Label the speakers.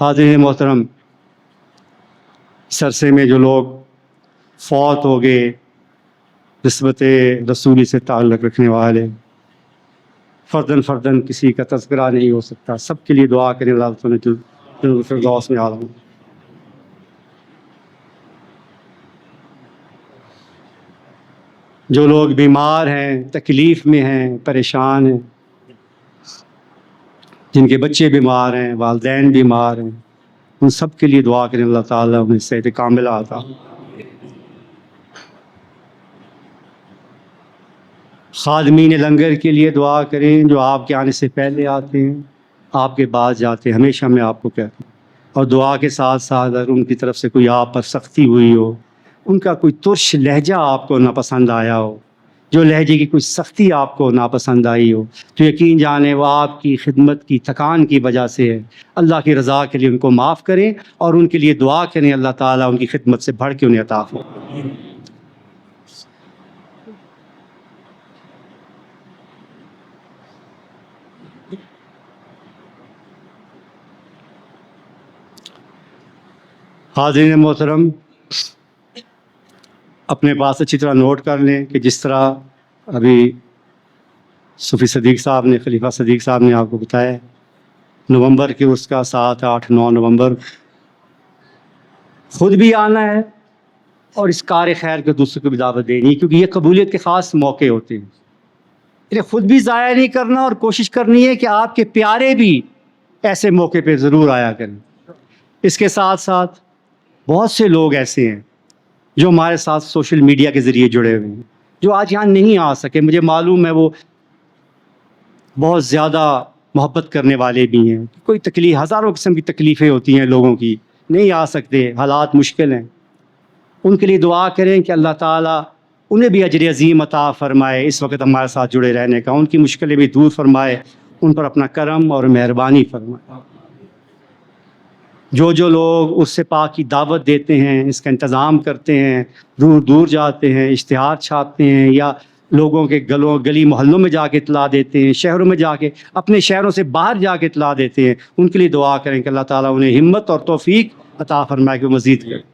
Speaker 1: حاضرین محترم، اس عرصے میں جو لوگ فوت ہو گئے نسبت رسولی سے تعلق رکھنے والے، فرداً کسی کا تذکرہ نہیں ہو سکتا، سب کے لیے دعا کریں اللہ تعالیٰ فردوس میں عالم۔ جو لوگ بیمار ہیں، تکلیف میں ہیں، پریشان ہیں، جن کے بچے بیمار ہیں، والدین بیمار ہیں، ان سب کے لیے دعا کریں اللہ تعالیٰ انہیں صحت کاملہ عطا۔ خادمین لنگر کے لیے دعا کریں جو آپ کے آنے سے پہلے آتے ہیں، آپ کے بعد جاتے ہیں، ہمیشہ میں آپ کو کہتا ہوں۔ اور دعا کے ساتھ ساتھ اگر ان کی طرف سے کوئی آپ پر سختی ہوئی ہو، ان کا کوئی ترش لہجہ آپ کو ناپسند آیا ہو، جو لہجے کی کوئی سختی آپ کو ناپسند آئی ہو، تو یقین جانیں وہ آپ کی خدمت کی تھکان کی وجہ سے ہے۔ اللہ کی رضا کے لیے ان کو معاف کریں اور ان کے لیے دعا کریں اللہ تعالیٰ ان کی خدمت سے بڑھ کے انہیں عطا فرمائے۔ حاضرین محترم، اپنے پاس اچھی طرح نوٹ کر لیں کہ جس طرح ابھی صوفی صدیق صاحب نے، خلیفہ صدیق صاحب نے آپ کو بتایا، نومبر کے اس کا 7، 8، 9 نومبر خود بھی آنا ہے اور اس کار خیر کے دوسروں کو بھی دعوت دینی ہے، کیونکہ یہ قبولیت کے خاص موقع ہوتے ہیں۔ انہیں خود بھی ضائع نہیں کرنا اور کوشش کرنی ہے کہ آپ کے پیارے بھی ایسے موقع پہ ضرور آیا کریں۔ اس کے ساتھ ساتھ بہت سے لوگ ایسے ہیں جو ہمارے ساتھ سوشل میڈیا کے ذریعے جڑے ہوئے ہیں، جو آج یہاں نہیں آ سکے۔ مجھے معلوم ہے وہ بہت زیادہ محبت کرنے والے بھی ہیں، کوئی تکلیف، ہزاروں قسم کی تکلیفیں ہوتی ہیں لوگوں کی، نہیں آ سکتے، حالات مشکل ہیں۔ ان کے لیے دعا کریں کہ اللہ تعالیٰ انہیں بھی اجر عظیم عطا فرمائے اس وقت ہمارے ساتھ جڑے رہنے کا، ان کی مشکلیں بھی دور فرمائے، ان پر اپنا کرم اور مہربانی فرمائے۔ جو لوگ اس سے پاک کی دعوت دیتے ہیں، اس کا انتظام کرتے ہیں، دور دور جاتے ہیں، اشتہار چھاپتے ہیں، یا لوگوں کے گلی محلوں میں جا کے اطلاع دیتے ہیں، شہروں میں جا کے، اپنے شہروں سے باہر جا کے اطلاع دیتے ہیں، ان کے لیے دعا کریں کہ اللہ تعالیٰ انہیں ہمت اور توفیق عطا فرمائے کہ وہ مزید کریں۔